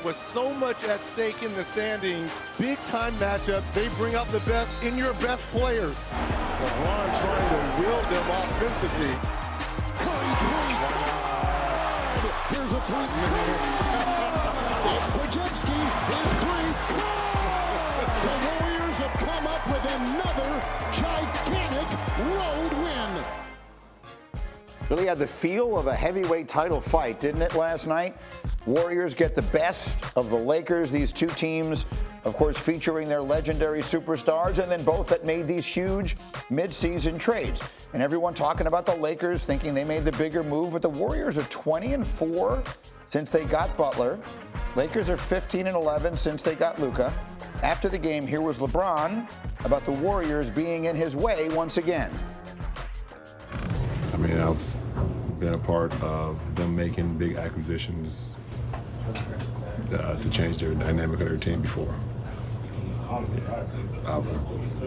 with so much at stake in the standings, big-time matchups, they bring out the best in your best players. LeBron trying to wield them offensively. Curry three. Here's a three. It's Pajemski. His three. The Warriors have come up with another gigantic road win. Really had the feel of a heavyweight title fight, didn't it, last night? Warriors get the best of the Lakers. These two teams, of course, featuring their legendary superstars, and then both that made these huge midseason trades. And everyone talking about the Lakers, thinking they made the bigger move, but the Warriors are 20-4 since they got Butler. Lakers are 15-11 since they got Luka. After the game, here was LeBron about the Warriors being in his way once again. I mean, I've been a part of them making big acquisitions to change their dynamic of their team before. I've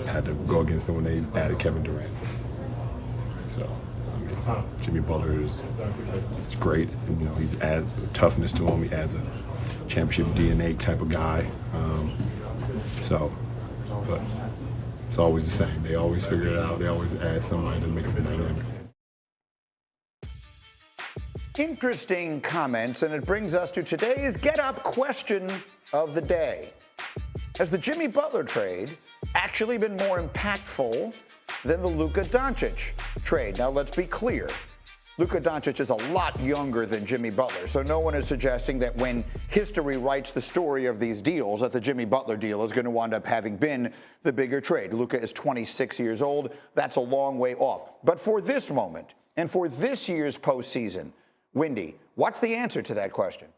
had to go against them when they added Kevin Durant. So, I mean, Jimmy Butler is great. And, you know, he adds a toughness to him. He adds a championship DNA type of guy. But it's always the same. They always figure it out. They always add somebody to mix the dynamic. Interesting comments, and it brings us to today's Get Up question of the day. Has the Jimmy Butler trade actually been more impactful than the Luka Doncic trade? Now, let's be clear. Luka Doncic is a lot younger than Jimmy Butler, so no one is suggesting that when history writes the story of these deals, that the Jimmy Butler deal is going to wind up having been the bigger trade. Luka is 26 years old. That's a long way off. But for this moment, and for this year's postseason, Windy, what's the answer to that question?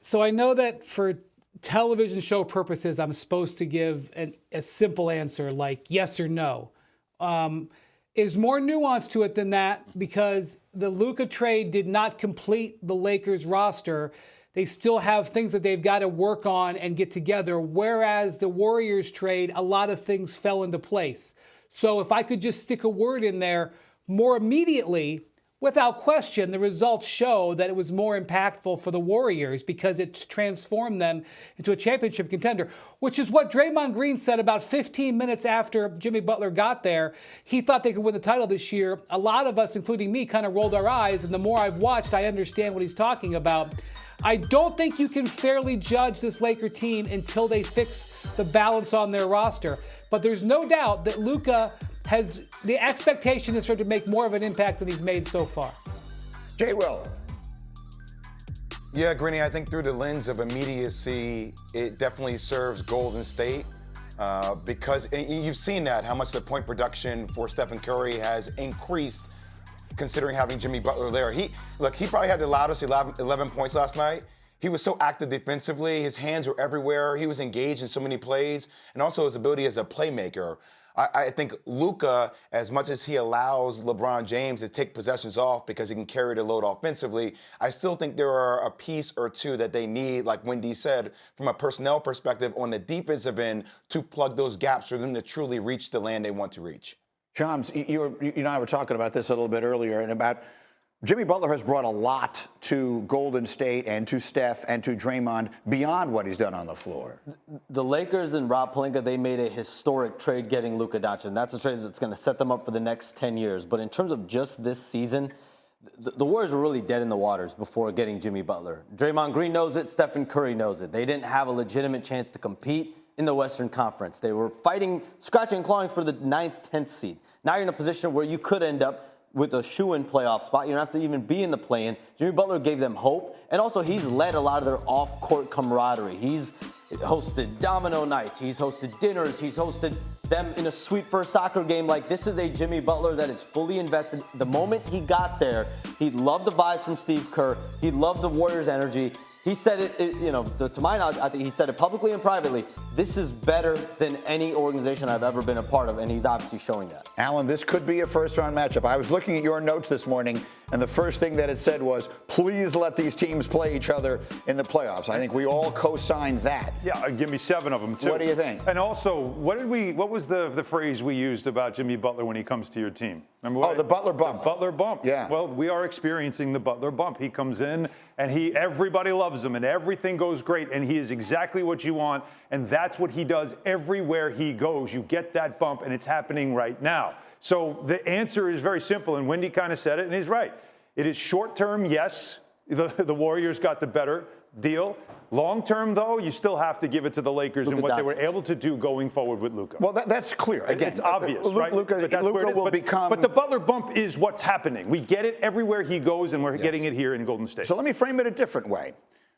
So I know that for television show purposes, I'm supposed to give a simple answer like yes or no. Is more nuance to it than that because the Luka trade did not complete the Lakers roster. They still have things that they've got to work on and get together, whereas the Warriors trade, a lot of things fell into place. So if I could just stick a word in there, more immediately, without question, the results show that it was more impactful for the Warriors because it transformed them into a championship contender, which is what Draymond Green said about 15 minutes after Jimmy Butler got there. He thought they could win the title this year. A lot of us, including me, kind of rolled our eyes, and the more I've watched, I understand what he's talking about. I don't think you can fairly judge this Laker team until they fix the balance on their roster. But there's no doubt that Luka has, the expectation is for him to make more of an impact than he's made so far. Jay Will. Yeah, Greeny, I think through the lens of immediacy, it definitely serves Golden State because you've seen that, how much the point production for Stephen Curry has increased considering having Jimmy Butler there. He probably had the loudest 11 points last night. He was so active defensively. His hands were everywhere. He was engaged in so many plays, and also his ability as a playmaker. I think Luka, as much as he allows LeBron James to take possessions off because he can carry the load offensively, I still think there are a piece or two that they need, like Wendy said, from a personnel perspective on the defensive end to plug those gaps for them to truly reach the land they want to reach. Shams, you and I were talking about this a little bit earlier, and about Jimmy Butler has brought a lot to Golden State and to Steph and to Draymond beyond what he's done on the floor. The Lakers and Rob Pelinka, they made a historic trade getting Luka Doncic, and that's a trade that's going to set them up for the next 10 years. But in terms of just this season, the Warriors were really dead in the waters before getting Jimmy Butler. Draymond Green knows it. Stephen Curry knows it. They didn't have a legitimate chance to compete in the Western Conference. They were fighting, scratching and clawing for the 9th, 10th seed. Now you're in a position where you could end up with a shoe-in playoff spot. You don't have to even be in the play-in. Jimmy Butler gave them hope, and also he's led a lot of their off-court camaraderie. He's hosted domino nights. He's hosted dinners. He's hosted them in a suite for a soccer game. Like, this is a Jimmy Butler that is fully invested. The moment he got there, he loved the vibes from Steve Kerr. He loved the Warriors' energy. He said it, to my knowledge, I think he said it publicly and privately. this is better than any organization I've ever been a part of, and he's obviously showing that. Alan, this could be a first-round matchup. I was looking at your notes this morning, and the first thing that it said was, please let these teams play each other in the playoffs. I think we all co-signed that. Yeah, give me 7 of them, too. What do you think? And also, what was the phrase we used about Jimmy Butler when he comes to your team? Remember Oh, the Butler bump. The Butler bump. Yeah. Well, we are experiencing the Butler bump. He comes in, and everybody loves him, and everything goes great, and he is exactly what you want, and that's what he does everywhere he goes. You get that bump, and it's happening right now. So the answer is very simple, and Wendy kind of said it, and he's right. It is short-term, yes. The Warriors got the better deal. Long-term, though, you still have to give it to the Lakers and what they were able to do going forward with Luka. Well, that's clear. Again, it's obvious, right? Luka will become. But the Butler bump is what's happening. We get it everywhere he goes, and we're getting it here in Golden State. So let me frame it a different way.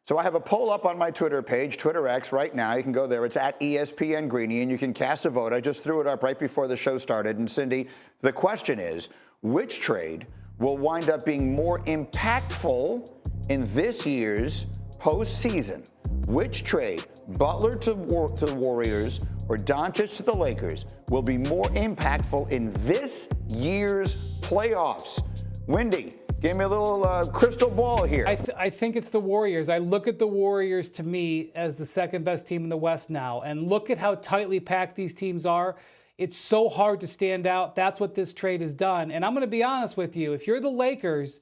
So I have a poll up on my Twitter page, Twitter X, right now. You can go there. It's at ESPN Greeny, and you can cast a vote. I just threw it up right before the show started. And Cindy, the question is, which trade will wind up being more impactful in this year's postseason? Which trade, Butler to the Warriors or Doncic to the Lakers, will be more impactful in this year's playoffs? Wendy, give me a little crystal ball here. I think it's the Warriors. I look at the Warriors, to me, as the second best team in the West now. And look at how tightly packed these teams are. It's so hard to stand out. That's what this trade has done. And I'm going to be honest with you. If you're the Lakers,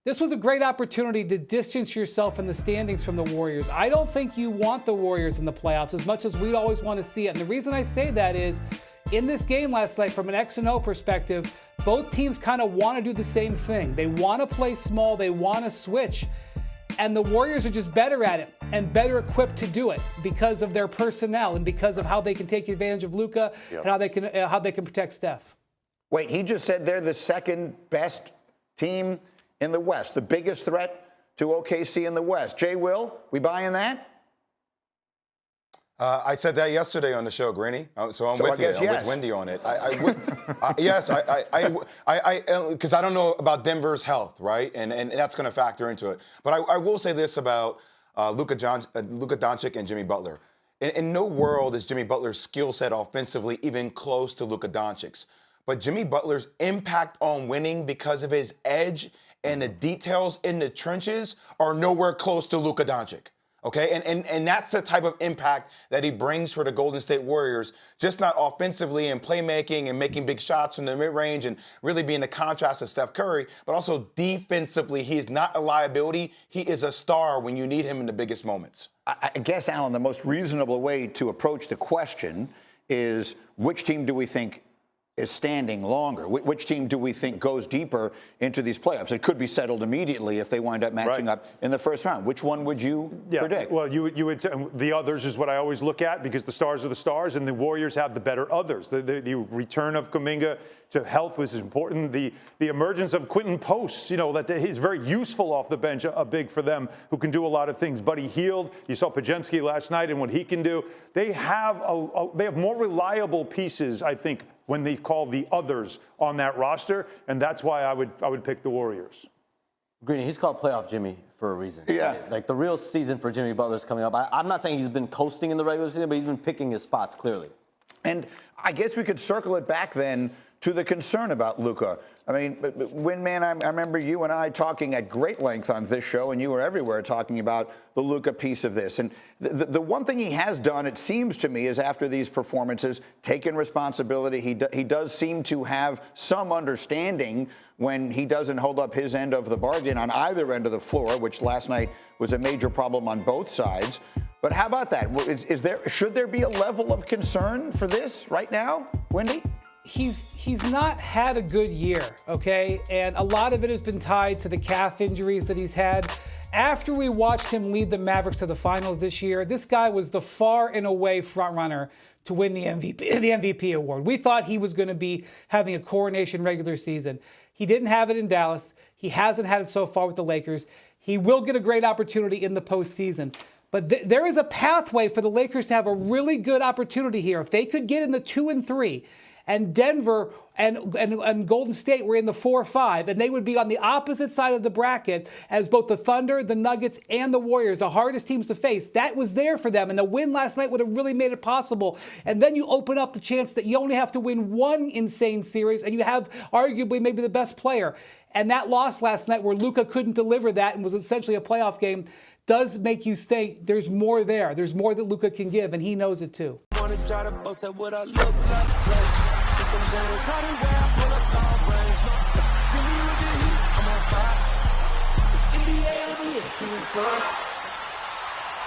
this was a great opportunity to distance yourself in the standings from the Warriors. I don't think you want the Warriors in the playoffs as much as we always want to see it. And the reason I say that is, in this game last night, from an X and O perspective, both teams kind of want to do the same thing. They want to play small. They want to switch. And the Warriors are just better at it and better equipped to do it because of their personnel and because of how they can take advantage of Luka and how they can protect Steph. Wait, he just said they're the second best team in the West, the biggest threat to OKC in the West. Jay Will, we buying that? I said that yesterday on the show, Greeny. So I'm with you. I'm with Wendy on it. Yes, because I don't know about Denver's health, right? And that's going to factor into it. But I will say this about Luka Doncic and Jimmy Butler. In no world is Jimmy Butler's skill set offensively even close to Luka Doncic's. But Jimmy Butler's impact on winning because of his edge and the details in the trenches are nowhere close to Luka Doncic. Okay, and that's the type of impact that he brings for the Golden State Warriors, just not offensively and playmaking and making big shots from the mid-range and really being the contrast of Steph Curry, but also defensively, he is not a liability. He is a star when you need him in the biggest moments. I guess, Alan, the most reasonable way to approach the question is, which team do we think is standing longer? Which team do we think goes deeper into these playoffs? It could be settled immediately if they wind up matching up in the first round. Which one would you predict? Well, you would. The others is what I always look at because the stars are the stars, and the Warriors have the better others. The return of Kuminga to health was important. The emergence of Quentin Post, that he's very useful off the bench, a big for them who can do a lot of things. Buddy Hield, you saw Podziemski last night and what he can do. They have more reliable pieces, I think, when they call the others on that roster, and that's why I would pick the Warriors. Greeny, he's called playoff Jimmy for a reason. Yeah. Like the real season for Jimmy Butler's coming up. I'm not saying he's been coasting in the regular season, but he's been picking his spots clearly. And I guess we could circle it back then to the concern about Luka. I mean, Windman, I remember you and I talking at great length on this show, and you were everywhere talking about the Luka piece of this. And the one thing he has done, it seems to me, is after these performances, taken responsibility. He does seem to have some understanding when he doesn't hold up his end of the bargain on either end of the floor, which last night was a major problem on both sides. But how about that? Should there be a level of concern for this right now, Wendy? He's not had a good year, okay? And a lot of it has been tied to the calf injuries that he's had. After we watched him lead the Mavericks to the finals this year, this guy was the far and away front runner to win the MVP award. We thought he was going to be having a coronation regular season. He didn't have it in Dallas. He hasn't had it so far with the Lakers. He will get a great opportunity in the postseason. But there is a pathway for the Lakers to have a really good opportunity here. If they could get in the 2 and 3, and Denver and Golden State were in the 4-5, and they would be on the opposite side of the bracket as both the Thunder, the Nuggets, and the Warriors, the hardest teams to face. That was there for them, and the win last night would have really made it possible. And then you open up the chance that you only have to win one insane series, and you have arguably maybe the best player. And that loss last night where Luka couldn't deliver that and was essentially a playoff game does make you think there's more there. There's more that Luka can give, and he knows it too. NBA